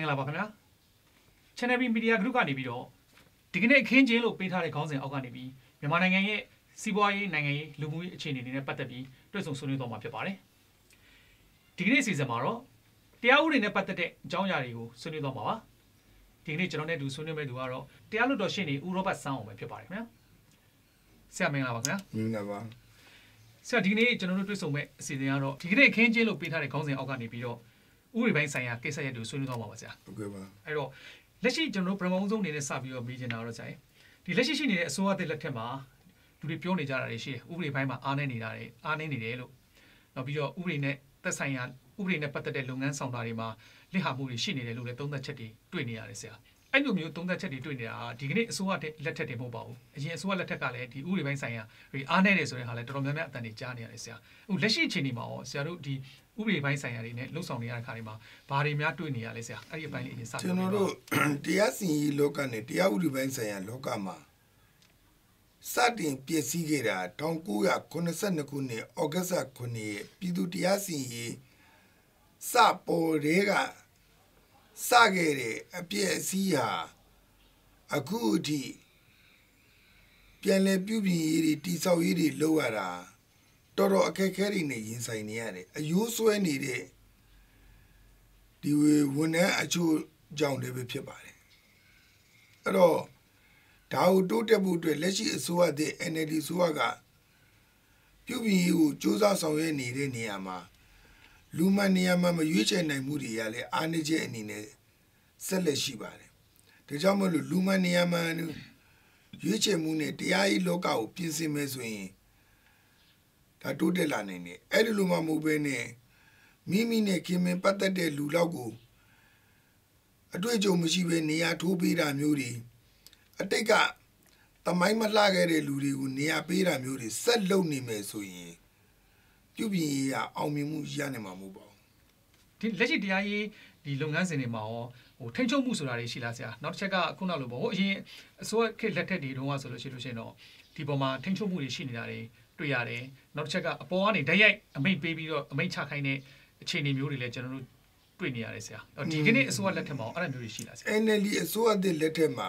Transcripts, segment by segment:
င်္ဂလာပါခင်ဗျာ Channel B Media Group ကနေပြီးတော့ဒီကနေ့အခင်းကျင်းလို့ပေးထားတဲ့ခေါင်းစဉ်အောက်ကနေပြီးမြန်မာနိုင်ငံရဲ့စီးပွားရေးနိုင်ငံရေးလူမှုရေးအခြေအနေတွေနဲ့ပတ်သက်ပြီးတွေ့ဆုံဆွေးနွေးသွားမှာဖြစ်ပါတယ်ဒီကနေ့အစီအစဉ်မှာတော့တရားဥပဒေနဲ့ပတ်သက်တဲ့အကြောင်းအရာတွေကိုဆွေးနွေးသွားမှာပါဒီကနေ့ကျွန်တော်နဲ့တူဆွေးနွေးမယ့်သူကတော့တရားလွှတ်တော်ရှေ့နေဦးရောဘတ်ဆန်းအောင်ပဲဖြစ်ပါတယ်ခင်ဗျာဆရာမင်္ဂလာပါခင်ဗျာမင်္ဂလာပါဆရာဒီကနေ့ကျွန်တော်တို့တွေ့ဆုံမယ့်အစီအစဉ်ကတော့ဒီကနေ့အခင်းကျင်းလို့ပေးထားတဲ့ခေါင်းစဉ်အောက်ကနေပြီးတော့ဥပဒေပိုင်းဆိုင်ရာကိစ္စရပ်တွေကိုဆွေးနွေးသွားမှာပါဆရာဟုတ်ကဲ့ပါအဲ့တော့လက်ရှိကျွန်တော်တို့ပထမဆုံးအနေနဲ့စပြီးတော့မေးချင်တာတော့ဆရာဒီလက်ရှိရှိနေတဲ့အစိုးရတဲ့လက်ထက်မှာလူတွေပြောနေကြတာတွေရှိတယ်ဥပဒေပိုင်းမှာအားနည်းနေတယ်လို့နောက်ပြီးတော့ဥပဒေနဲ့သက်ဆိုင်ရာဥပဒေနဲ့ပတ်သက်တဲ့လုပ်ငန်းဆောင်တာတွေမှာလစ်ဟာမှုတွေရှိနေတယ်လို့လည်းသုံးသပ်ချက်တွေတွေ့နေရတယ်ဆရာအဲ့လိုမျိုးသုံးသပ်ချက်တွေတွေ့နေတာဒီကနေ့အစိုးရတဲ့လက်ထက်တွေမဟုတ်ပါဘူးအရင်အစိုးရလက်ထက်ကလည်းဒီဥပဒေပိုင်းဆိုင်ရာတွေအားနည်းတယ်ဆိုတဲ့ဟာလည်းတော်တော်များများအတန်တွေကြားနေရတယ်ဆရာအခုလက်ရှိအခြေအနေမှာရောဆရာတို့ဒီဥပဒေပိုင်းဆိုင်ရာတွေနဲ့လှုပ်ဆောင်နေရတဲ့ခါတွေမှာဘာတွေများတွေ့နေရလဲဆရာအဲ့ဒီအပိုင်းလေးအရင်စကျွန်တော်တို့တရားစီရင်လောကနဲ့တရားဥပဒေပိုင်းဆိုင်ရာလောကမှာစတင်ပြည့်စည်ခဲ့တာ1982ခုနှစ်ဩဂတ်စ်9ရက်ပြည်သူတရားစီရင်စပေါ်တွေကစခဲ့တဲ့အပြည့်အစည်းဟာအခုအထိပြန်လည်ပြုပြင်ရေးတွေတိဆောက်ရေးတွေလုပ်ရတာတော်တော်အခက်အခဲတွေနဲ့ရင်ဆိုင်နေရတယ်အယိုးဆွဲနေတဲ့ဒီဝန်ထမ်းအချို့ကြောင့်လည်းပဲဖြစ်ပါတယ်အဲ့တော့ဒါကိုတိုးတက်ဖို့အတွက်လက်ရှိအစိုးရတဲ့ NLD အစိုးရကပြုပြင်ရေးကိုစ조사ဆောင်ရွက်နေတဲ့နေရာမှာလူမှန်နေရာမှာမရွေးချယ်နိုင်မှုတွေရလဲအားနည်းချက်အနေနဲ့ဆက်လက်ရှိပါတယ်ဒါကြောင့်မလို့လူမှန်နေရာမှာရွေးချယ်မှုနဲ့တရားရေးလောကကိုပြင်ဆင်မယ်ဆိုရင်ဒါတိုးတက်လာနိုင်တယ်အဲ့ဒီလိုမှမဟုတ်ဘဲနဲ့မိမိနဲ့ခင်မင်ပတ်သက်တဲ့လူလောက်ကိုအတွေ့အကြုံမရှိဘဲနေရာထိုးပေးတာမျိုးတွေအတိတ်ကတမိုင်းမလှခဲ့တဲ့လူတွေကိုနေရာပေးတာမျိုးတွေဆက်လုပ်နေမယ်ဆိုရင်ပြုပြင်ရေးရအောင်မြင်မှုရနိုင်မှာမဟုတ်ပါဘူးဒီလက်ရှိတရားရေးဒီလုပ်ငန်းစဉ်တွေမှာရောထိန်းချုပ်မှုဆိုတာတွေရှိလားဆရာနောက်တစ်ချက်ကခုနလိုပေါ့အရင်အစိုးရခေတ်လက်ထက်တွေတုန်းကဆိုလို့ရှိရင်တော့ဒီပေါ်မှာထိန်းချုပ်မှုတွေရှိနေတာတွေတွေ့ရတယ်နောက်တစ်ချက်ကအပေါ်ကနေဓာတ်ရိုက်အမိန့်ပေးပြီးတော့အမိန့်ချခိုင်းတဲ့အခြေအနေမျိုးတွေလည်းကျွန်တော်တို့တွေ့နေရတယ်ဆရာဒီကနေ့အစိုးရလက်ထက်မှာအဲ့လိုမျိုးတွေရှိလားဆရာ NLD အစိုးရတဲ့လက်ထက်မှာ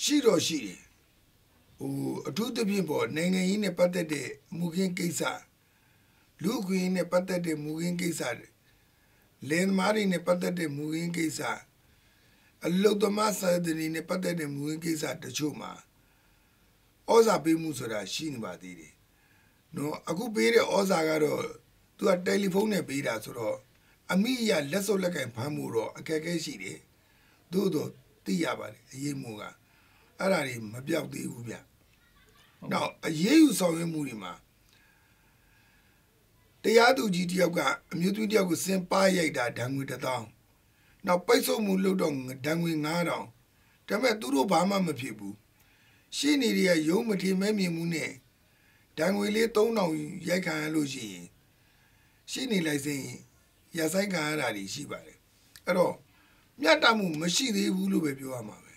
ရှိတော့ရှိတယ်အထူးသဖြင့်ပေါ့နိုင်ငံရေးနဲ့ပတ်သက်တဲ့မူခင်းကိစ္စလူ့ခွင့်နဲ့ပတ်သက်တဲ့မူခင်းကိစ္စလန်မာရီနဲ့ပတ်သက်တဲ့မူခင်းကိစ္စအလုသမားစာဒနီနဲ့ပတ်သက်တဲ့မူခင်းကိစ္စတချို့မှာဩဇာပေးမှုဆိုတာရှိနေပါသေးတယ်နော်အခုပေးတဲ့ဩဇာကတော့သူကတယ်လီဖုန်းနဲ့ပေးတာဆိုတော့အမိရလက်စုပ်လက်ကင်ဖမ်းမှုတော့အခက်အခဲရှိတယ်သို့တော့သိရပါတယ်အရေးမှုကအဲ့ဒါတွေမပြောက်သေးဘူးဗျနောက်အရေးယူဆောင်ရွက်မှုတွေမှာတရားသူကြီးတယောက်ကအမျိုးသမီးတယောက်ကိုစင်ပါရိုက်တာဒဏ်ငွေ1000နောက်ပိတ်ဆို့မှုလုပ်တော့ဒဏ်ငွေ9000ဒါပေမဲ့သူတို့ဘာမှမဖြစ်ဘူးရှင်းနေရရုံးမထင်မဲမြင်မှုနဲ့ဒဏ်ငွေလေး3000ရိုက်ခံရလို့ရှိရင်ရှင်းနေလိုက်စဉ်ရဆိုင်ခံရတာတွေရှိပါတယ်အဲ့တော့မျှတမှုမရှိသေးဘူးလို့ပဲပြောရမှာပဲ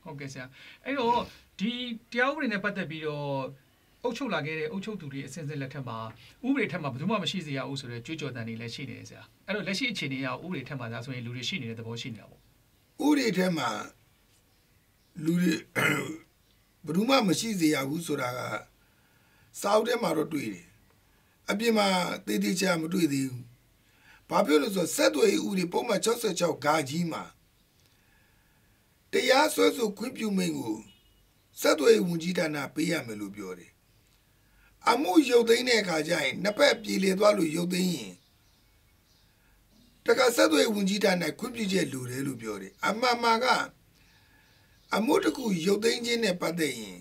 ဟုတ်ကဲ့ဆရာအဲ့တော့ဒီတရားဥပဒေနဲ့ပတ်သက်ပြီးတော့အုပ်ချုပ်လာခဲ့တဲ့အုပ်ချုပ်သူတွေအစဉ်စဉ်လက်ထက်မှာဥပဒေထက်မှာဘယ်သူမှမရှိစေရဘူးဆိုတော့ကြွေးကြော်တန်တွေလည်းရှိနေတယ်ဆရာအဲ့တော့လက်ရှိအခြေအနေကဥပဒေထက်မှာဒါဆိုရင်လူတွေရှိနေတဲ့သဘောရှိနေတာပေါ့ဥပဒေထက်မှာလူတွေဘယ်သူမှမရှိစေရဘူးဆိုတာကစာအုပ်ထဲမှာတော့တွေ့တယ်အပြင်မှာတည်တည်ချာမတွေ့သေးဘူးဘာဖြစ်လို့ဆိုဆက်သွယ်ဥပဒေပုံမှန်66ဂါကြီးမှာတရားစွဲဆိုခွင့်ပြုမိန့်ကိုဆက်သွယ်ဝန်ကြီးဌာနပေးရမယ်လို့ပြောတယ်အမှုရုပ်သိမ်းတဲ့အခါကျရင်နှစ်ဖက်ပြည်လေသွားလို့ရုပ်သိမ်းရင်တခါဆက်သွယ်ဝန်ကြီးဌာနခွင့်ပြုချက်လိုတယ်လို့ပြောတယ်အမှန်မှန်ကအမှုတစ်ခုရုပ်သိမ်းခြင်းနဲ့ပတ်သက်ရင်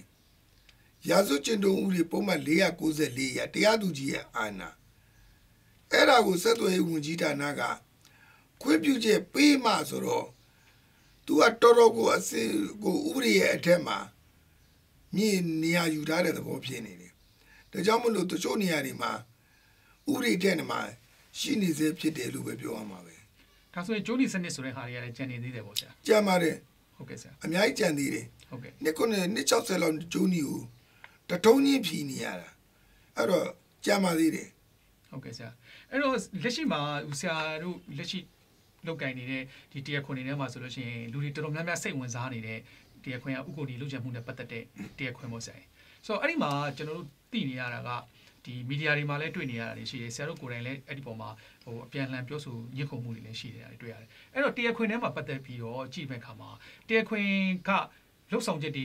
ရာဇဝတ်ကျင့်ထုံးဥပဒေပုံမှန်494ရတရားသူကြီးရဲ့အာဏာအဲ့ဒါကိုဆက်သွယ်ဝန်ကြီးဌာနကခွင့်ပြုချက်ပေးမှဆိုတော့သူကတော်တော်ကိုအစစ်ကိုဥပဒေရဲ့အထက်မှာမြင်နေရယူထားတဲ့သဘောဖြစ်နေတယ်ဒါကြောင့်မလို့တချို့နေရာတွေမှာဥပဒေထက်မှာရှိနေစေဖြစ်တယ်လို့ပဲပြောရမှာပဲဒါဆိုရင်ကျိုးနီစနစ်ဆိုတဲ့ဟာတွေကလည်းကြံနေသေးတယ်ပေါ့ဆရာကြံပါတယ်ဟုတ်ကဲ့ဆရာအများကြီးကြံသေးတယ်ဟုတ်ကဲ့နှစ်60လောက်ကျိုးနီကိုတထုံးချင်းဖြီနေရတာအဲ့တော့ကြံပါသေးတယ်ဟုတ်ကဲ့ဆရာအဲ့တော့လက်ရှိမှာဆရာတို့လက်ရှိ လောက်ကင်နေတဲ့ဒီတရားခွင်တွေထဲမှာဆိုလို့ရှိရင်လူတွေတော်တော်များများစိတ်ဝင်စားနေတဲ့တရားခွင်ကဥက္ကိုဒီလူချင်မှုနဲ့ပတ်သက်တဲ့တရားခွင်ပေါ့ဆိုင်ဆိုတော့အဲ့ဒီမှာကျွန်တော်တို့သိနေရတာကဒီမီဒီယာတွေမှာလည်းတွေ့နေရတာတွေရှိတယ်ဆရာတို့ကိုယ်တိုင်လည်းအဲ့ဒီပေါ်မှာဟိုအပြန်လှန်ပြောဆိုညှစ်ခုံမှုတွေလည်းရှိနေတာတွေ့ရတယ်အဲ့တော့တရားခွင်ထဲမှာပတ်သက်ပြီးတော့ကြည့်မဲ့ခါမှာတရားခွင်ကလှုပ်ဆောင်ချက်တွေ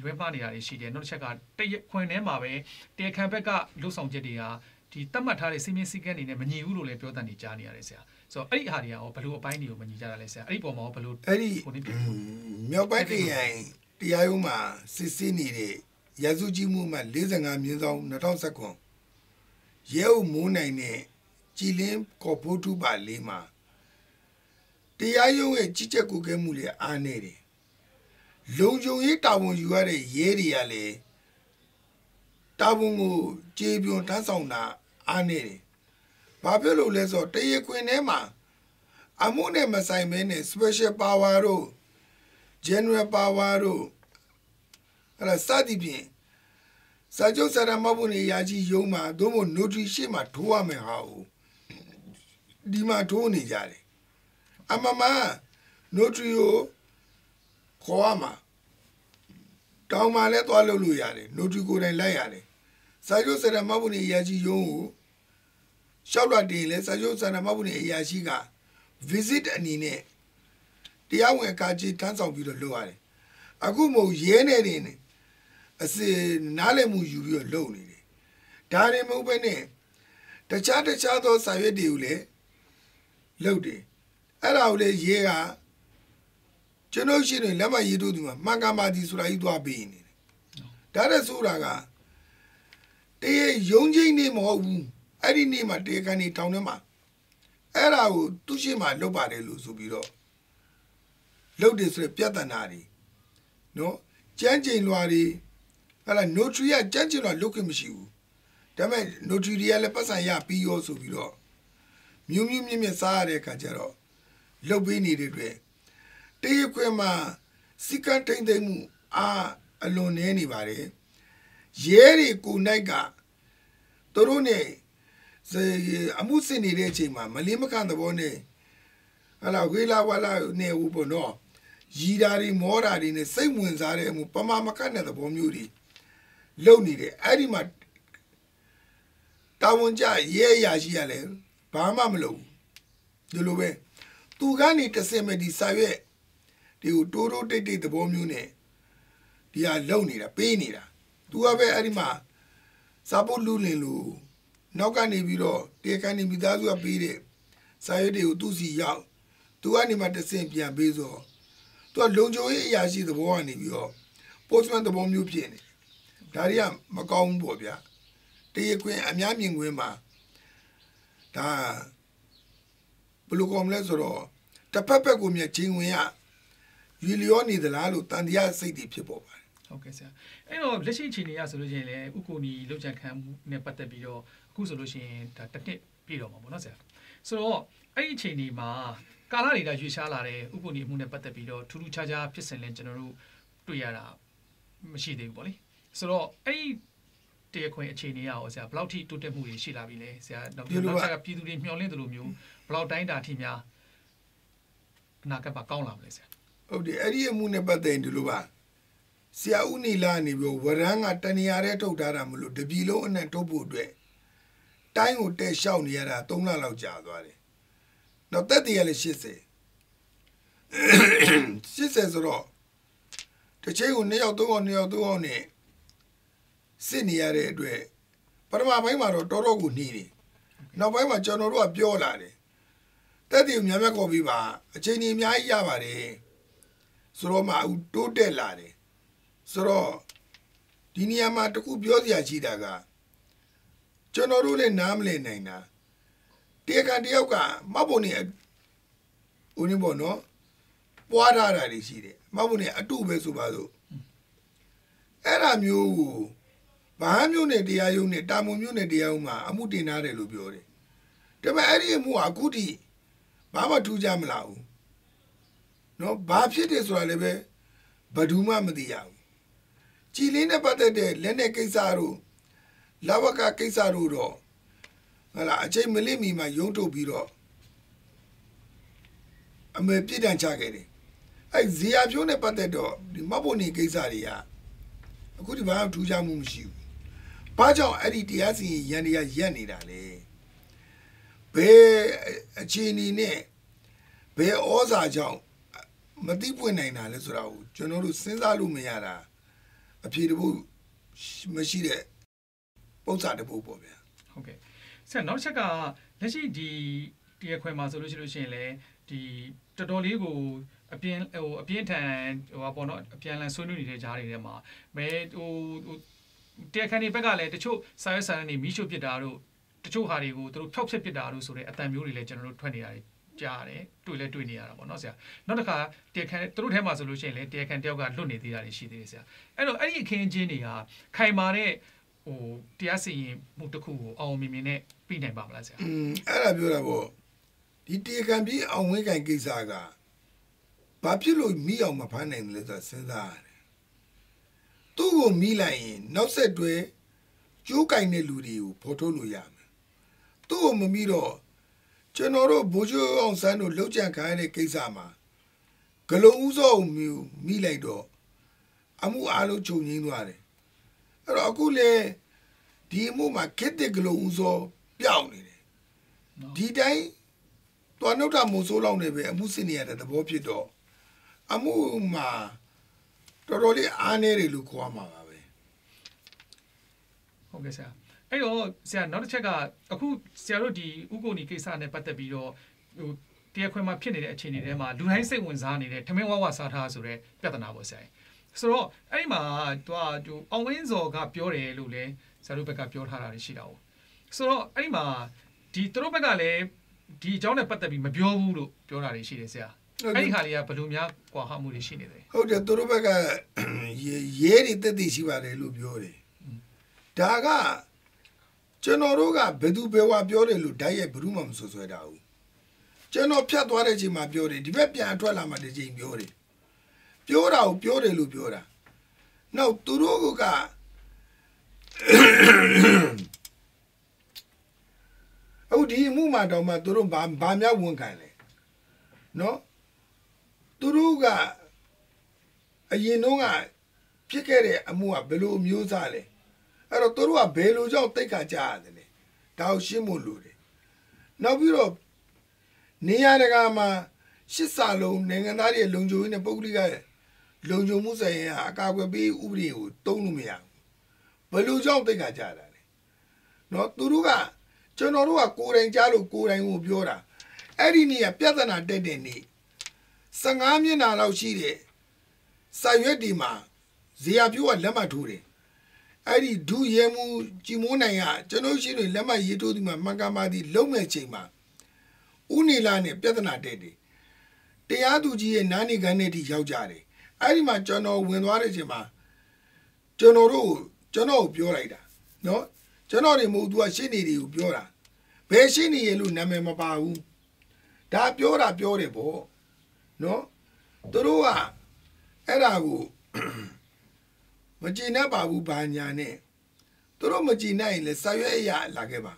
လွဲမှားနေတာတွေရှိတယ်နောက်တစ်ချက်ကတရားခွင်ထဲမှာပဲတရားခံဘက်ကလှုပ်ဆောင်ချက်တွေဟာဒီတတ်မှတ်ထားတဲ့စီမင်းစည်းကမ်းတွေနဲ့မညီဘူးလို့လည်းပြောတတ်နေကြနေရတယ်ဆရာဆိုတော့အဲ့ဒီအဟာတွေကရောဘယ်လိုအပိုင်းတွေကိုမညီကြတာလဲဆရာအဲ့ဒီပုံမှာရောဘယ်လိုအဲ့ဒီမြောက်ပိုင်းခရိုင်တရားရုံးမှာစစ်ဆေးနေတဲ့ရာဇဝကြီးမှုမှ45မြင်းဆောင်2019ရဲအုပ်မိုးနိုင်တဲ့ကြည်လင်းကော်ပိုးထုပါလေးမှာတရားရုံးရဲ့ကြီးကြပ်ကိုကဲမှုတွေအားနေတယ်လုံခြုံရေးတာဝန်ယူရတဲ့ရဲတွေကလည်းတာဝန်ကိုကြေပြွန်ထမ်းဆောင်တာအားနေတယ်ဘာဖြစ်လို့လဲဆိုတော့တရားခွင်ထဲမှာအမှုနဲ့မဆိုင်မဲနဲ့ special power တို့ general power တို့အဲ့ဒါစသည်ဖြင့်စာချုပ်စာတမ်းမဟုတ်နေရာကြီးရုံးမှာသို့မဟုတ် notary ရှေ့မှာထိုးရမယ်ဟာကိုဒီမှာထိုးနေကြတယ်အမမ notary ကိုခေါ်ရမှာတောင်းမှလည်းသွားလုပ်လို့ရတယ် notary ကိုယ်တိုင်လိုက်ရတယ်စာချုပ်စာတမ်းမဟုတ်နေရာကြီးရုံးကိုရှောက်တော့တင်လဲစာချုပ်စာတမ်းမဟုတ်နေအရာရှိက visit အနေနဲ့တရားဝင်ကာကြီးထမ်းဆောင်ပြီးတော့လုပ်ရတယ်အခုမို့ရဲနေတယ်အစနားလည်မှုယူပြီးတော့လုပ်နေတယ်ဒါတွေမဟုတ်ဘဲနဲ့တခြားသောစာရွက်တွေကိုလည်းလုပ်တယ်အဲ့ဒါကိုလည်းရဲကကျွန်တော်ရှိနေလက်မရေးထိုးသူမှာမှန်ကန်ပါသည်ဆိုတာကြီးသွားပေးနေတယ်ဒါတဲ့ဆိုတာကတရေရုံးချင်းနေမဟုတ်ဘူးအဲ့ဒီနေ့မှာတေကန်နေတောင်းထဲမှာအဲ့ဒါကိုသူ့ရှိမှလုပ်ပါတယ်လို့ဆိုပြီးတော့လုပ်တယ်ဆိုရပြဿနာတွေနော်ကြမ်းကြိမ်လွာတွေအဲ့ဒါ notary ကကြမ်းကြိမ်လွာလုပ်ခွင့်မရှိဘူးဒါပေမဲ့ notary တွေကလည်းပတ်စံရပြီးရောဆိုပြီးတော့မြုံမြင့်စားရတဲ့အခါကျတော့လုပ်ပေးနေတဲ့အတွက်တေးခွေမှာစီကံထိန်သိမ်းမှုအလွန်နည်းနေပါတယ်ရဲတွေကိုနိုင်ကသူတို့နဲ့အမှုစစ်နေတဲ့အချိန်မှာမလေးမကန်သဘောနဲ့ဟလာဝေလာဝလာနေဘူးပေါ့နော်ရီဓာတွေမောဓာတွေနဲ့စိတ်ဝင်စားတဲ့အမှုပမာမကတ်တဲ့သဘောမျိုးတွေလုံနေတယ်အဲ့ဒီမှာတာဝန်ကျရဲအရာရှိရလဲဘာမှမလုပ်ဘူးဒီလိုပဲသူကနေတစင်မဲ့ဒီစာရွက်ဒီကိုတိုးတိုးတိတ်တိတ်သဘောမျိုးနဲ့ဒီဟာလုံနေတာပေးနေတာသူကပဲအဲ့ဒီမှာစာပုတ်လူလင်လို့နောက်ကနေပြီးတော့တေကန်နေမိသားစုကပေးတဲ့စာရွက်တွေကိုသူ့စီရောက်သူကနေမှတစင်ပြန်ပေးဆိုသူကလုံခြုံရေးအရာရှိသဘောကနေပြီးတော့ postman သဘောမျိုးဖြစ်နေဒါတွေကမကောင်းဘူးပေါ့ဗျာတရားခွင်အများမြင်ခွင့်မှာဒါဘယ်လိုကောင်းလဲဆိုတော့တစ်ဖက်ဖက်ကိုမြတ်ချင်းဝင်ရယူလျောနေသလားလို့တန်တရားစိတ်တွေဖြစ်ပေါ်ပါတယ်ဟုတ်ကဲ့ဆရာအဲ့တော့လက်ရှိအချိန်တွေကဆိုလို့ရှိရင်လည်းဥက္ကိုနီလောက်ချန်ခံမှုနဲ့ပတ်သက်ပြီးတော့အခုဆိုလို့ရှိရင်ဒါတစ်နှစ်ပြည့်တော့မှာပေါ့နော်ဆရာဆိုတော့အဲ့ဒီအချိန်ဒီမှာကာလတွေကရွေးရှားလာတဲ့ဥက္ကိုနီမှုနဲ့ပတ်သက်ပြီးတော့ထူးထူးခြားခြားဖြစ်စဉ်လဲကျွန်တော်တို့တွေ့ရတာမရှိသေးဘူးပေါ့လေဆိုတော့အဲ့ဒီတရားခွင်အခြေအနေရောဆရာဘယ်လောက်ထိတိုးတက်မှုတွေရှိလာပြီလဲဆရာနောက်ပြည်သူတွေမျှော်လင့်သလိုမျိုးဘယ်လောက်တိုင်းတာထိများအနာဂတ်မှာကောင်းလာမလဲဆရာဟုတ်တယ်အဲ့ဒီအမှုနဲ့ပတ်သက်ရင်ဒီလိုပါဆရာဦးနီလာနေပြီးဝရမ်းကတနေရာထဲထုတ်ထားတာမလို့တပြည်လုံးအနဲ့ထုတ်ဖို့အတွက်တိုင်းကိုတဲလျှောက်နေရတာ3လလောက်ကြာသွားတယ်နောက်တက်တရလည်း80ဆိုတော့တစ်ချိန်ကို2ယောက်3ယောက်နဲ့စစ်နေရတဲ့အတွက်ပထမပိုင်းမှာတော့တော်တော်ကိုနှီးတယ်နောက်ပိုင်းမှာကျွန်တော်တို့ကပြောလာတယ်တက်တရများများခေါ်ပြီးပါအချိန်ကြီးအများကြီးရပါတယ်ဆိုတော့မှတိုးတက်လာတယ်ဆိုတော့ဒီနေရာမှာတခုပြောစရာရှိတာကကျွန်တော်တို့လည်းနားမလည်နိုင်တာတရားခံတယောက်ကမှတ်ဖို့နေဦးနေပေါ့နော်ပွားထားတာတွေရှိတယ်မှတ်ဖို့နေအတုပဲဆိုပါစို့အဲ့ဒါမျိုးကိုဘာမျိုးနဲ့တရားရုံးနဲ့တာမွန်မျိုးနဲ့တရားရုံးမှာအမှုတင်ထားတယ်လို့ပြောတယ်ဒါပေမဲ့အဲ့ဒီအမှုကအခုထိဘာမှထူးခြားမလာဘူးနော်ဘာဖြစ်တယ်ဆိုတာလည်းပဲဘယ်သူမှမသိရဘူးကြည်လင်းနဲ့ပတ်သက်တဲ့လက်နဲ့ကိစ္စတို့လဝကကိစ္စတို့တော့ဟလာအချိန်မလစ်မီမှာရုံးထုတ်ပြီးတော့ အမေပြစ်ဒဏ်ချခဲ့တယ်အဲ့ဇေယျဖြိုးနဲ့ပတ်သက်တော့ဒီမဖို့နေကိစ္စတွေကအခုဒီဘာမှထူးခြားမှုမရှိဘူးဘာကြောင့်အဲ့ဒီတရားစီရင်ရန်တရားရက်နေတာလဲဘယ်အခြေအနေနဲ့ဘယ်ဩဇာကြောင့်မသိပွင့်နိုင်တာလဲဆိုတာကိုကျွန်တော်တို့စဉ်းစားလို့မရတာအဖြေတဖို့မရှိတဲ့ပုံစံတဖို့ပေါ့ဗျာဟုတ်ကဲ့ဆက်နောက်ချက်ကလက်ရှိဒီတရားခွင်မှာဆိုလို့ရှိရင်လည်းဒီတော်တော်လေးကိုအပြင်းထန်ပေါ့နော်အပြန်လည်ဆွေးနွေးနေတဲ့ကြားတွေထဲမှာမဲတရားခံတွေဘက်ကလည်းတချို့စာရွက်စာတမ်းတွေမိရှုပစ်တာတို့တချို့ဟာတွေကိုသူတို့ဖျောက်ဖျက်ပစ်တာတို့ဆိုတဲ့အတန်မျိုးတွေလည်းကျွန်တော်တို့ထွက်နေတာကြားရတယ်တွေ့နေရတာပေါ့နော်ဆရာနောက်တစ်ခါတရားခံသူတို့ထဲမှာဆိုလို့ရှိရင်လည်းတရားခံတယောက်ကလွတ်နေသေးတာတွေရှိသေးတယ်ဆရာအဲ့တော့အဲ့ဒီအခင်းအကျင်းတွေကခိုင်မာတဲ့တရားစီရင်မှုတစ်ခုကိုအောင်မြင်နဲ့ပြီးနိုင်ပါမလားဆရာအဲ့ဒါပြောတာပေါ့ဒီတရားခံပြီးအောင်ဝင်းကန်ကိစ္စကဘာဖြစ်လို့မိအောင်မဖမ်းနိုင်လဲဆိုတာစဉ်းစားရတယ်သူ့ကိုမိလိုက်ရင်နောက်ဆက်တွဲကျိုးကင်တဲ့လူတွေကိုဖော်ထုတ်လို့ရမယ်သူ့ကိုမမိတော့ကျွန်တော်တို့ဘိုးချိုးအောင်ဆန်းတို့လှုပ်ကြံခံရတဲ့ကိစ္စမှာဂလုံဦးစောမျိုးမိလိုက်တော့အမှုအားလုံးချုပ်ငင်းသွားတယ်အဲ့တော့အခုလေဒီအမှုမှာခစ်တဲ့ဂလုံဦးစောပြောင်းနေတယ်ဒီတိုင်းတော်နှုတ်တာမို့ဆိုးလောက်နေပဲအမှုစစ်နေရတဲ့သဘောဖြစ်တော့အမှုမှာတော်တော်လေးအားနေတယ်လို့ခေါ်မှာပါပဲဟုတ်ကဲ့ဆရာအဲ့တော့ဆရာနောက်တစ်ချက်ကအခုဆရာတို့ဒီဥက္ကိုနီကိစ္စနဲ့ပတ်သက်ပြီးတော့တရားခွင်မှာဖြစ်နေတဲ့အခြေအနေတွေမှာလူတိုင်းစိတ်ဝင်စားနေတဲ့ထမင်းဝါဝစားထားဆိုတဲ့ပြဿနာပေါ့ဆရာဆိုတော့အဲ့ဒီမှာသူအောင်ဝင်းစော်ကပြောတယ်လို့လည်းဆရာတို့ဘက်ကပြောထားတာရှိတာပေါ့ဆိုတော့အဲ့ဒီမှာဒီသူတို့ဘက်ကလည်းဒီအကြောင်းနဲ့ပတ်သက်ပြီးမပြောဘူးလို့ပြောတာရှိတယ်ဆရာအဲ့ဒီခါလေးကဘယ်လိုများကွာဟမှုတွေရှိနေတယ်ဟုတ်တယ်သူတို့ဘက်ကရဲတွေတက်တည်ရှိပါတယ်လို့ပြောတယ်ဒါကကျွန်တော်တို့ကဘယ်သူဘယ်ဝါပြောတယ်လို့ဓာတ်ရိုက်ဘယ်သူမှမဆွဆွဲတာဘူးကျွန်တော်ဖြတ်သွားတဲ့ချိန်မှာပြောတယ်ဒီဘက်ပြန်ထွက်လာမှတစ်ချိန်ပြောတယ်ပြောတာကိုပြောတယ်လို့ပြောတာနောက်သူတို့ကအခုဒီအမှုမှာတော့မှသူတို့ဘာများဝန်ခံလဲနော်သူတို့ကအရင်တော့ကဖြစ်ခဲ့တဲ့အမှုကဘယ်လိုအမျိုးသားလဲအဲ့တော့သူတို့ကဘယ်လိုကြောင့်တိတ်ခါကြရတယ်လဲဒါကိုရှင်းဖို့လိုတယ်နောက်ပြီးတော့နေရာတကာမှာရှစ်စာလုံးနိုင်ငံသားတွေလုံခြုံရေးနဲ့ပုဂ္ဂလိကလုံခြုံမှုဆိုင်ရာအကာအကွယ်ပေးဥပဒေကိုတုံးလို့မရဘူးဘယ်လိုကြောင့်တိတ်ခါကြတာလဲနော်သူတို့ကကျွန်တော်တို့ကကိုယ်တိုင်ကြားလို့ကိုယ်တိုင်ကိုပြောတာအဲ့ဒီနေ့ကပြဿနာတက်တဲ့နေ့15မျက်နှာလောက်ရှိတဲ့စာရွက်ဒီမှာဇေယျပြိုးကလက်မှတ်ထိုးတယ်အဲ့ဒီဒုရဲမှုကြည်မိုးနိုင်ကကျွန်တော်ရှိတွေလက်မှတ်ရေးထိုးဒီမှာမှန်ကန်ပါသည်လုံးမဲ့ချိန်မှာဦးနေလာနဲ့ပြဿနာတက်တယ်တရားသူကြီးရဲ့နားနေကန်နဲ့ထိရောက်ကြတယ်အဲ့ဒီမှာကျွန်တော်ဝင်သွားတဲ့ချိန်မှာကျွန်တော်ပြောလိုက်တာနော်ကျွန်တော်တွေမဟုတ်သူကရှင်းနေတွေကိုပြောတာဘယ်ရှင်းနေရလို့နာမည်မပါဘူးဒါပြောတယ်ပေါ့နော်သူတို့ကအဲ့ဒါကိုမကြည်နဲ့ပါဘူးဘာညာနဲ့သူတို့မကြည်နိုင်ရင်လည်းစာရွက်အရာလာခဲ့ပါ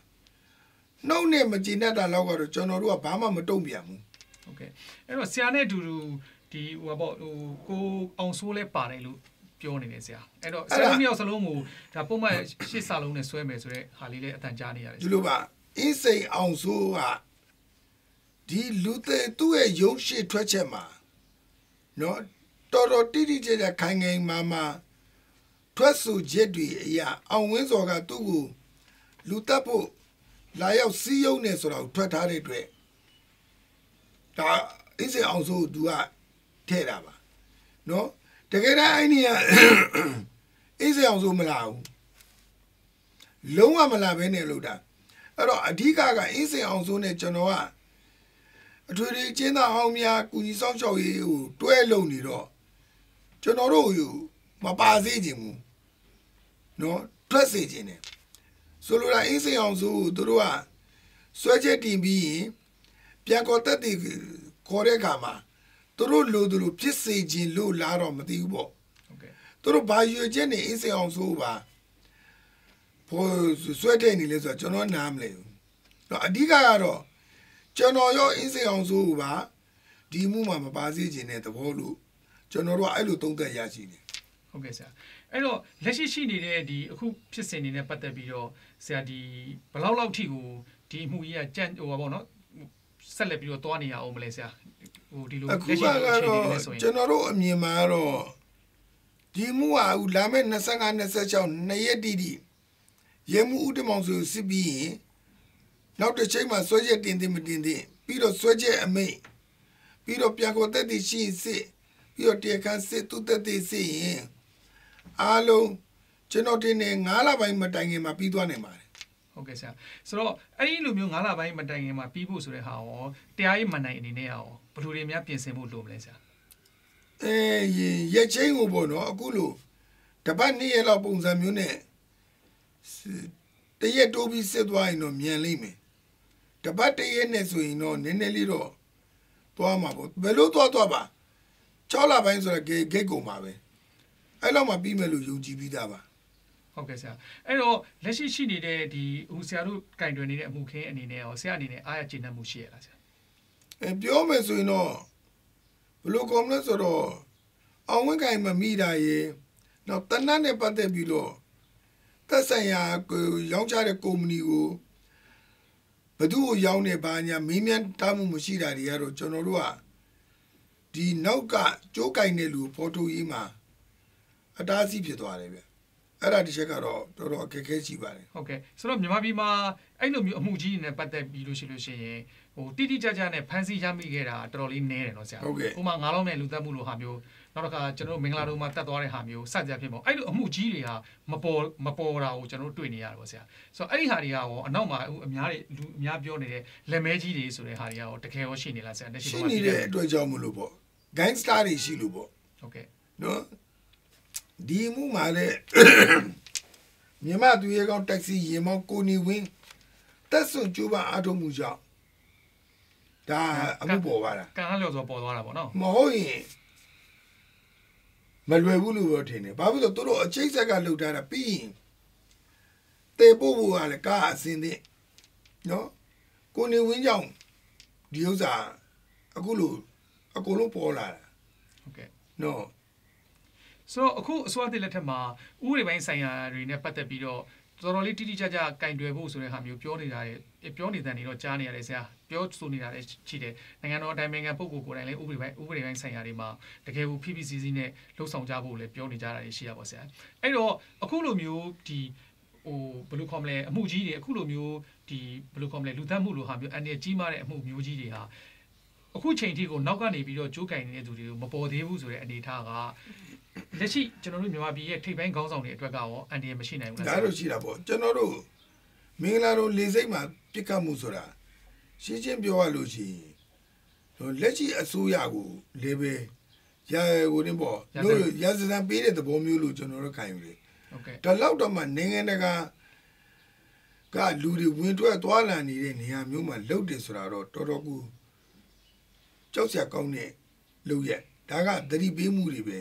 နှုတ်နဲ့မကြည်နဲ့တာတော့ကတော့ကျွန်တော်တို့ကဘာမှမတုံ့ပြန်ဘူးဟုတ်ကဲ့အဲ့တော့ဆရာနဲ့အတူတူဒီကိုအောင်ဆိုးလဲပါတယ်လို့ပြောနေတယ်ဆရာအဲ့တော့ဆရာတို့မြောက်စလုံးကိုဒါပုံမှန်ရှစ်စာလုံးနဲ့ဆွဲမယ်ဆိုတဲ့ဟာလေးလည်းအတန်ကြားနေရတယ်ဒီလိုပါအင်းစိန်အောင်ဆိုးကဒီလူတဲ့သူ့ရဲ့ရုံးရှိထွက်ချက်မှာနော်တော်တော်တိတိကျကျခိုင်ခိုင်မာထွက်ဆိုချက်တွေအရာအောင်ဝင်းစော်ကသူ့ကိုလူတက်ဖို့လာရောက်စီးရုံးနေဆိုတော့ထွက်ထားတဲ့အတွက်ဒါအင်းစိန်အောင်ဆိုးသူကထဲ့တာပါနော်တကယ်တမ်းအဲ့ဒီကအင်းစိန်အောင်ဆိုးမလာဘူးလုံးဝမလာဘဲနဲ့လို့တာအဲ့တော့အဓိကကအင်းစိန်အောင်ဆိုးနဲ့ကျွန်တော်ကအထွေထွေကျင်းသားအောင်များကုညီဆောင်ရှောက်ရေးကိုတွဲလုံနေတော့ကျွန်တော်တို့ယူမပါစေခြင်းဘူးနော်ထွက်စေခြင်းတယ်ဆိုလိုတာအင်းစိန်အောင်ဆိုသူတို့ကဆွဲချက်တင်ပြီးရင်ပြန်ခေါ်တက်တဲ့ခေါ်တဲ့အခါမှာသူတို့လိုသူလိုဖြစ်စေခြင်းလို့လာတော့မသိဘူးပေါ့ဟုတ်ကဲ့သူတို့ဘာရွေချက်နေအင်းစိန်အောင်ဆိုပါဖို့ဆွဲတဲ့နေလဲဆိုတော့ကျွန်တော်နားမလဲဘူးတော့အဓိကကတော့ကျွန်တော်ရောအင်းစိန်အောင်ဆိုပါ ဒီမှုမှာမပါစေခြင်းတဲ့သဘောလို့ကျွန်တော်တို့အဲ့လိုသုံးသပ်ရရှိတယ်ဟုတ်ကဲ့ဆရာအဲ့တော့လက်ရှိရှိနေတဲ့ဒီအခုဖြစ်စဉ်တွေနဲ့ပတ်သက်ပြီးတော့ဆရာဒီဘယ်လောက်ထိကိုဒီအမှုကြီးကကြံ့ဟိုပါပေါ့နော်ဆက်လက်ပြီးတော့တွားနေရအောင်မလဲဆရာဟိုဒီလိုလက်ရှိအခြေအနေတွေဆိုရင်ကျွန်တော်တို့အမြင်မှာတော့ဒီမှုဟာလာမယ့်25 26 2ရက်တိတိရဲမှုဦးတမောင်ဆိုစစ်ပြီးရင်နောက်တစ်ချိန်မှာဆွဲချက်တင်မတင်ပြီးတော့ဆွဲချက်အမိတ်ပြီးတော့ပြန်ကိုတက်တည်ရှိစစ်ပြီးတော့တရားခံစစ်သူတက်တည်စစ်ရင်အားလုံးကျွန်တော်တင်နေ9လပိုင်းမတိုင်ခင်မှာပြီးသွားနိုင်ပါတယ်ဟုတ်ကဲ့ဆရာဆိုတော့အဲ့ဒီလိုမျိုး9လပိုင်းမတိုင်ခင်မှာပြီးဖို့ဆိုတဲ့ဟာရောတရားရေးမန်နိုင်အနေနဲ့ရောဘယ်လိုတွေများပြင်ဆင်ဖို့လိုမလဲဆရာရက်ချင်းကိုပေါ့နော်အခုလိုတပတ်2ရက်လောက်ပုံစံမျိုးနဲ့တရက်တိုးပြီးစစ်သွားရင်တော့မြန်လိမ့်မယ်တပတ်1ရက်နဲ့ဆိုရင်တော့နည်းနည်းလေးတော့သွားမှာပေါ့ဘယ်လိုသွားပါ6လပိုင်းဆိုတော့ဂိတ်ကုန်ပါပဲအဲ့လောက်မှပြီးမယ်လို့ယုံကြည်ပြီးသားပါဟုတ်ကဲ့ဆရာအဲ့တော့လက်ရှိနေတဲ့ဒီဟိုဆရာတို့ကင်တွင်နေတဲ့အမှုခင်းအနေနဲ့ရောဆရာအနေနဲ့အားရကျေနပ်မှုရှိရလားဆရာပြောမယ်ဆိုရင်တော့ဘယ်လိုကောင်းလဲဆိုတော့အောင်ဝင်ကင်မမိတာရေတော့တနတ်နဲ့ပတ်သက်ပြီးတော့သက်ဆိုင်ရာရောင်းချတဲ့ကုမ္ပဏီကိုဘယ်သူ့ကိုရောင်းနေပါညာမင်းမြန်တားမှုမရှိတာတွေကတော့ကျွန်တော်တို့ကဒီနောက်ကကြိုးကင်တဲ့လူဖော်ထုတ်ရေးမှာအတားအဆီးဖြစ်သွားတယ်ဗျအဲ့ဒါတစ်ချက်ကတော့တော်တော်အခက်အခဲရှိပါတယ်ဟုတ်ကဲ့ဆိုတော့မြန်မာပြည်မှာအဲ့လိုမျိုးအမှုကြီးနဲ့ပတ်သက်ပြီးလို့ရှိရင်ဟိုတိတိကျကျနဲ့ဖန်ဆီးရမိခဲ့တာတော်တော်လေးနည်းတယ်နော်ဆရာဥပမာ9လုံးနဲ့လူသက်မှုလိုဟာမျိုးနောက်တစ်ခါကျွန်တော်တို့မင်္ဂလာတို့မှာတက်သွားတဲ့ဟာမျိုးစကြဖြစ်ပေါ့အဲ့လိုအမှုကြီးတွေဟာမပေါ်တာကိုကျွန်တော်တို့တွေ့နေရတယ်ပေါ့ဆရာဆိုတော့အဲ့ဒီဟာတွေကရောအနောက်မှာအများပြောနေတဲ့လက်မဲကြီးတွေဆိုတဲ့ဟာတွေကရောတကယ်ရောရှိနေလားဆရာလက်ရှိနေတဲ့အတွက်ကြောင့်မလို့ပေါ့ gangster တွေရှိလို့ပေါ့ဟုတ်ကဲ့နော်ဒီမှုမှာလည်းမြန်မာသူရဲကောင်းတက္ကစီရေမောင်းကိုနေဝင်းတက်ဆွကျိုးပါအားထုတ်မှုကြောင့်ဒါအမှုပေါ်ပါလားကံလျော်စွာပေါ်သွားတာပေါ့နော်မဟုတ်ရင်မလွယ်ဘူးလို့ပြောထင်တယ်ဘာဖြစ်လို့သူတို့အချိတ်ဆက်ကလှုပ်ထားတာပြီးရင်တေပို့ဖို့ကလည်းကားအစင်းတဲ့နော်ကိုနေဝင်းကြောင့်ဒီဥစ္စာအခုလိုအကုန်လုံးပေါ်လာတာဟုတ်ကဲ့နော်ဆိုတော့အခုအစိုးရသစ်လက်ထက်မှာဥပဒေပိုင်းဆိုင်ရာတွေနဲ့ပတ်သက်ပြီးတော့တော်တော်လေးတိတိကျကျကင်တွယ်ဖို့ဆိုတဲ့ဟာမျိုးပြောနေတဲ့နေတော့ကြားနေရတယ်ဆရာပြောဆိုနေတာလည်းရှိတယ်နိုင်ငံတော်အတိုင်ပင်ခံပုဂ္ဂိုလ်ကိုယ်တိုင်လည်းဥပဒေပိုင်းဆိုင်ရာတွေမှာတကယ်ကိုဖိဖိစီးစီးနဲ့လှုပ်ဆောင်ကြဖို့လည်းပြောနေကြတာရှိရပါဆရာအဲ့တော့အခုလိုမျိုးဒီဟိုဘယ်လိုခေါ်မလဲအမှုကြီးတွေအခုလိုမျိုးဒီဘယ်လိုခေါ်မလဲလူသတ်မှုလိုဟာမျိုးအန်ဒီကြီးမားတဲ့အမှုမျိုးကြီးတွေဟာအခုချိန်ထိကိုနောက်ကနေပြီးတော့ကြိုးကင်နေတဲ့သူတွေကိုမပေါ်သေးဘူးဆိုတဲ့အနေအထားကလက်ရှိကျွန်တော်တို့မြန်မာပြည်ရဲ့ထိပ်ပိုင်းခေါင်းဆောင်တွေအတွက်ကရောအန်ဒီမရှိနိုင်ဘူးလားဒါတော့ရှိတာပေါ့ကျွန်တော်တို့မင်္ဂလာတို့လေစိတ်မှာပြစ်ခတ်မှုဆိုတာရှင်းရှင်းပြောရလို့ရှိရင်လက်ရှိအစိုးရကိုလေပဲရဟိုနေပေါ့လို့ရစံပေးတဲ့သဘောမျိုးလို့ကျွန်တော်တို့ခံယူတယ်ဟုတ်ကဲ့ဒါလောက်တော့မှနိုင်ငံတကာကလူတွေဝင်ထွက်သွားလာနေတဲ့နေရာမျိုးမှာလှုပ်တယ်ဆိုတာတော့တော်တော်ကူကြောက်စရာကောင်းတဲ့လုပ်ရက်ဒါကသတိပေးမှုတွေပဲ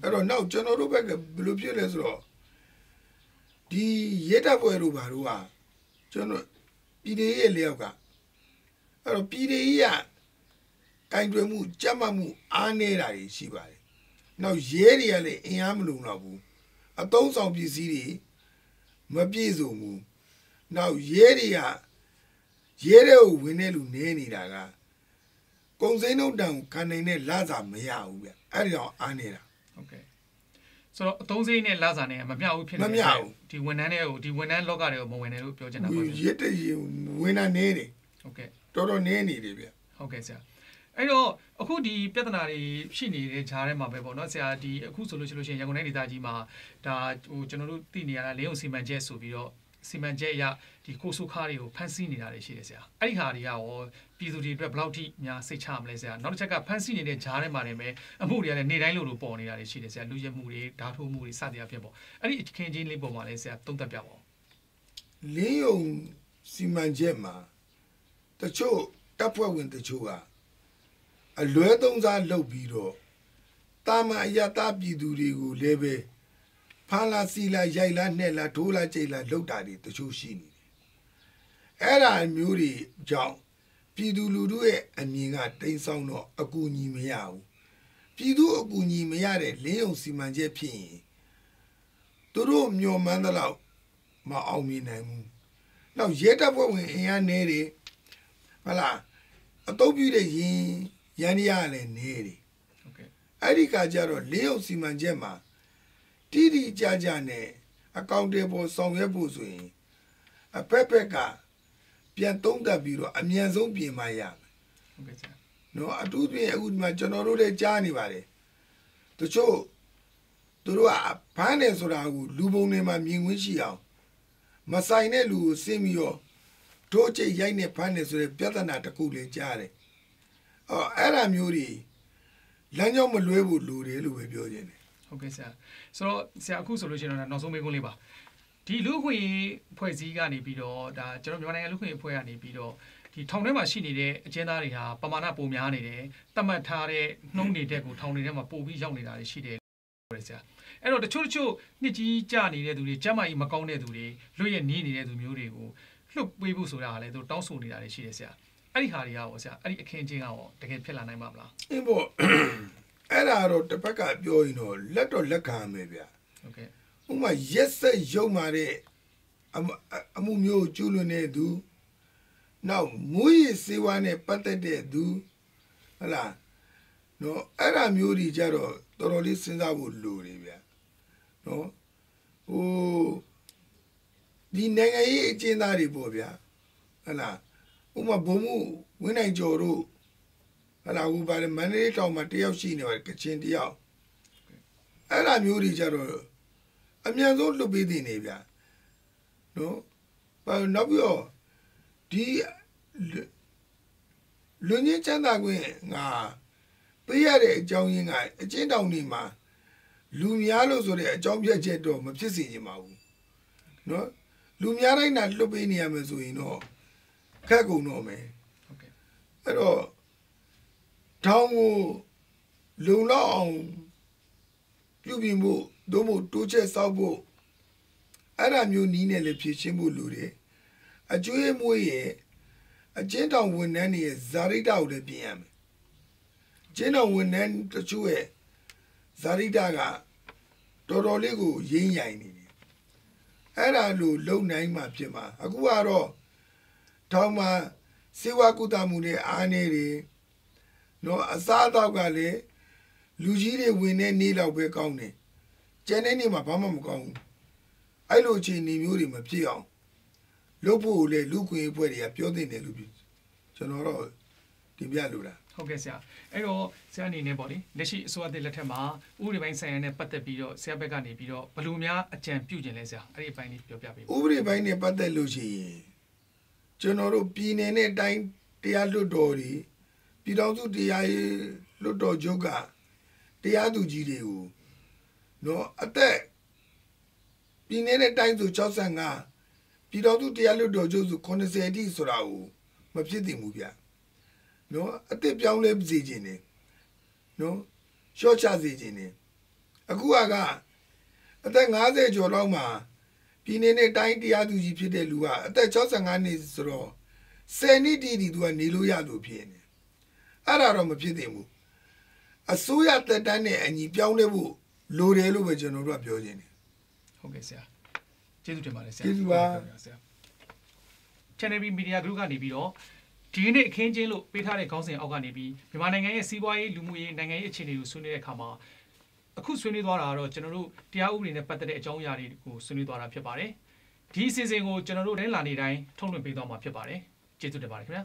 အဲ့တော့နောက်ကျွန်တော်တို့ဘက်ကဘယ်လိုဖြစ်လဲဆိုတော့ဒီရဲတပ်ဖွဲ့တို့ဘာတို့ကကျွန်တော်ပြည်ထောင်ရဲ့လျောက်ကအဲ့တော့ပြည်ထောင်ကကင်တွယ်မှုကြမ်းမှတ်မှုအားနည်းတာတွေရှိပါတယ်နောက်ရဲတွေကလည်းအင်အားမလုံလောက်ဘူးအသုံးဆောင်ပစ္စည်းတွေမပြည့်စုံဘူးနောက်ရဲတွေကရဲတွေကိုဝင်တဲ့လူနေနေတာကကုန်စည်နှုန်းတန်ကိုခံနိုင်တဲ့လစာမရဘူးဗျအဲ့ဒီတော့အားနေတာဟုတ်ကဲ့ဆိုတော့အသုံးစရိတ်နဲ့လစာနဲ့မမျှဘူးဖြစ်နေတယ်ဒီဝန်ထမ်းတွေကိုဒီဝန်ထမ်းလောကတွေကိုမဝင်တယ်လို့ပြောချင်တာပါရဲတရေဝင်တာနေတယ်ဟုတ်ကဲ့တော်တော်နေနေတယ်ဗျဟုတ်ကဲ့ဆရာအဲ့တော့အခုဒီပြဿနာတွေရှိနေတဲ့ဂျားထဲမှာပဲပေါ့နော်ဆရာဒီအခုဆိုလို့ရှိရင်ရန်ကုန်တိုင်းဒေသကြီးမှာဒါဟိုကျွန်တော်တို့သိနေရတာလေးုံစီမံချက်ဆိုပြီးတော့စီမံချက်အရဒီကိုစုခါတွေကိုဖမ်းဆီးနေတာတွေရှိတယ်ဆရာအဲ့ဒီဟာတွေကရောပြည်သူတွေအတွက်ဘယ်လောက်ထိများစိတ်ချမလဲဆရာနောက်တစ်ချက်ကဖမ်းဆီးနေတဲ့ဂျားထဲမှာနေမယ်အမှုတွေကလည်းနေတိုင်းလိုပေါ်နေတာတွေရှိတယ်ဆရာလူရဲမှုတွေဓာတ်ထိုးမှုတွေစသည်အဖြစ်ပေါ့အဲ့ဒီအခင်းချင်းလေးပေါ်မှာလဲဆရာသုံးသပ်ပြပါဦးလေးုံစီမံချက်မှာတချို့တပ်ဖွဲ့ဝင်တချို့ကအလွဲသုံးစားလုပ်ပြီးတော့တာမန်အရတားပြည်သူတွေကိုလည်းပဲဖာလာစီလာရိုက်လာနှက်လာဒိုးလာကြိတ်လာလောက်တာတွေတချို့ရှိနေတယ်အဲ့ဒါမျိုးတွေကြောင့်ပ ပြည်သူလူထုရဲ့အမြင်ကတိမ်ဆောင်တော့အကူအညီမရဘူးပြည်သူအကူအညီမရတဲ့လင်းယုံစီမံချက်ဖြစ်ရင်သူတို့မျှော်မှန်းသလောက်မအောင်မြင်နိုင်ဘူးနောက်ရဲတပ်ဖွဲ့ဝင်အင်အားနည်းတယ်ဟုတ်လားအတုပ်ပြတဲ့ရင်ရန်ရလည်းနည်းတယ်ဟုတ်ကဲ့အဲ့ဒီကကြတော့လင်းယုံစီမံချက်မှာတိတိကျကျနဲ့အကောင့်တွေပေါ်ဆောင်ရွက်ဖို့ဆိုရင်အဖက်ဖက်ကပြန်သုံးသပ်ပြီးတော့အမြန်ဆုံးပြင်မရမယ်ဟုတ်ကဲ့ဆရာနော်အထူးဖြင့်အခုဒီမှာကျွန်တော်တို့လည်းကြားနေပါတယ်တချို့သူတို့ကဖမ်းတယ်ဆိုတာကိုလူပုံတွေမှာမြင်ခွင့်ရှိအောင်မဆိုင်တဲ့လူကိုစင်းပြီးတော့တို့ချိတ်ရိုက်နေဖမ်းတယ်ဆိုတဲ့ပြဿနာတစ်ခုလည်းကြားတယ်အဲ့ဒါမျိုးတွေလမ်းကြောင်းမလွဲဘူးလူတွေလို့ပဲပြောချင်တယ်ဟုတ်ကဲ့ဆရာဆိုတော့ဆရာအခုဆိုလို့ရှိရင်တော့နောက်ဆုံးမေးခွန်းလေးပါဒီလူခွင့်ဖွဲ့စည်းကနေပြီးတော့ဒါကျွန်တော်မြန်မာနိုင်ငံလူခွင့်ဖွဲ့ကနေပြီးတော့ဒီထောင်ထဲမှာရှိနေတဲ့အကျဉ်းသားတွေဟာပမာဏပုံများနေတယ်တတ်မှတ်ထားတဲ့နှုံးနေတဲ့ကိုထောင်တွေထဲမှာပို့ပြီးရောက်နေတာတွေရှိတယ်ဆရာအဲ့တော့တချို့နှစ်ကြီးကြနေတဲ့သူတွေကျမ်းမာရေးမကောင်းတဲ့သူတွေလွတ်ရနေနေတဲ့သူမျိုးတွေကိုလှုပ်ပေးဖို့ဆိုတာကလည်းသူတောင်းဆိုနေတာတွေရှိတယ်ဆရာအဲ့ဒီဟာတွေကရောဆရာအဲ့ဒီအခင်းချင်းကရောတကယ်ဖြစ်လာနိုင်မှာမလားအင်းပေါ့အဲ့ဒါတော့တစ်ဖက်ကပြောရင်တော့လက်ခံမယ်ဗျဟုတ်ကဲ့ဥမာရက်ဆက်ရုံမာတဲ့အမှုမျိုးကျူးလွန်တဲ့သူနောက်မူရည်စေဝါနဲ့ပတ်သက်တဲ့သူဟုတ်လားနော်အဲ့ဒါမျိုးတွေကြတော့တော်တော်လေးစဉ်းစားဖို့လိုတယ်ဗျနော်ဒီနိုင်ငံရေးအကျဉ်းသားတွေပေါ့ဗျာဟုတ်လားဥမာဘုံမှုဝင်းနိုင်ကျော်တို့ဟုတ်လားဟိုပါတယ်မန္တလေးတောင်မှာတယောက်ရှိနေပါတယ်ကချင်တယောက်အဲ့ဒါမျိုးတွေကြတော့အမြန်ဆုံးလွတ်ပေးတင်နေဗျနော်နောက်ပြီးတော့ဒီလူငင်းချမ်းသာခွင့်ငါပေးရတဲ့အကြောင်းရင်းကအကျဉ်းတောင်တွေမှာလူများလို့ဆိုတဲ့အကြောင်းပြချက်တော့မဖြစ်စေချင်ပါဘူးနော်လူများတိုင်းကလွတ်ပေးနေရမယ်ဆိုရင်တော့ခက်ကုန်တော့မယ်ဟုတ်ကဲ့အဲ့တော့ထောင်ကိုလုံလောက်အောင်ပြုပြင်ဖို့တို့မို့တိုးချက်ဆောက်ဖို့အဲ့ဒါမျိုးနီးနဲ့လည်းဖြည့်ရှင်းဖို့လိုတယ်အကျွေးမွေးရဲ့အကျဉ်းတောင်ဝန်ထမ်းတွေရဲ့ဇာတိတကိုလည်းပြင်ရမယ်ကျင်းတော်ဝန်ထမ်းတချို့ရဲ့ဇာတိတကတော်တော်လေးကိုရင်းရိုင်နေတယ်အဲ့ဒါလိုလုံနိုင်မှဖြစ်မှာအခုကတော့ထောင်မှာစေဝါကုသမှုနဲ့အားနေတယ်နော်အစားအသောက်ကလည်းလူကြီးတွေဝင်နေနေတော့ပဲကောင်းတယ်ကျန်တဲ့နေ့မှာဘာမှမကောင်းဘူးအဲ့လိုအခြေအနေမျိုးတွေမဖြစ်အောင်လုပ်ဖို့လေလူခွင့်အဖွဲ့တွေကပြောတင်တယ်လို့ကျွန်တော်တော့တင်ပြလိုတာဟုတ်ကဲ့ဆရာအဲ့တော့ဆရာအနေနဲ့ပေါ့လေလက်ရှိအစိုးရသစ်လက်ထက်မှာဥပဒေပိုင်းဆိုင်ရာနဲ့ပတ်သက်ပြီးတော့ဆရာဘက်ကနေပြီးတော့ဘယ်လိုများအကြံပြုခြင်းလဲဆရာအဲ့ဒီအပိုင်းလေးပြောပြပေးပါဥပဒေပိုင်းနဲ့ပတ်သက်လို့ရှိရင်ကျွန်တော်တို့ပြည်နယ်နဲ့တိုင်းတရားလွှတ်တော်တွေပြည်ထောင်စုတရားရေးလွှတ်တော်ချုပ်ကတရားသူကြီးတွေကိုနော်အသက်ပြည်နယ်နဲ့တိုင်းဆို65ပြည်တော်သူတရားလွှတ်တော်ချုပ်ဆို80အထိဆိုတာကိုမဖြစ်သင့်ဘူးဗျနော်အသက်ပြောင်းလဲစေခြင်းနေနော်ရှော့ချစေခြင်းနေအခုကအသက်50ကျော်လောက်မှာပြည်နယ်နဲ့တိုင်းတရားသူကြီးဖြစ်တဲ့လူကအသက်65နှစ်ဆိုတော့10နှစ်တည်းသူကနေလို့ရလို့ဖြစ်နေအဲ့ဒါတော့မဖြစ်သင့်ဘူးအစိုးရတက်တန်းနဲ့အညီပြောင်းလဲဖို့လိုတယ်လို့ပဲကျွန်တော်တို့ကပြောခြင်းနေဟုတ်ကဲ့ဆရာကျေးဇူးတင်ပါတယ်ဆရာကျေးဇူးပါဆရာ Channel B Media Group ကနေပြီးတော့ဒီနေ့အခင်းချင်းလို့ပေးထားတဲ့ခေါင်းစဉ်အောက်ကနေပြီးမြန်မာနိုင်ငံရဲ့စီးပွားရေးလူမှုရေးနိုင်ငံရေးအခြေအနေကိုဆွေးနွေးတဲ့အခါမှာအခုဆွေးနွေးသွားတာကတော့ကျွန်တော်တို့တရားဥပဒေနဲ့ပတ်သက်တဲ့အကြောင်းအရာတွေကိုဆွေးနွေးသွားတာဖြစ်ပါတယ်ဒီအစီအစဉ်ကိုကျွန်တော်တို့တိုင်းလာနေတိုင်းထုတ်လွှင့်ပေးသွားမှာဖြစ်ပါတယ်ကျေးဇူးတင်ပါတယ်ခင်ဗျာ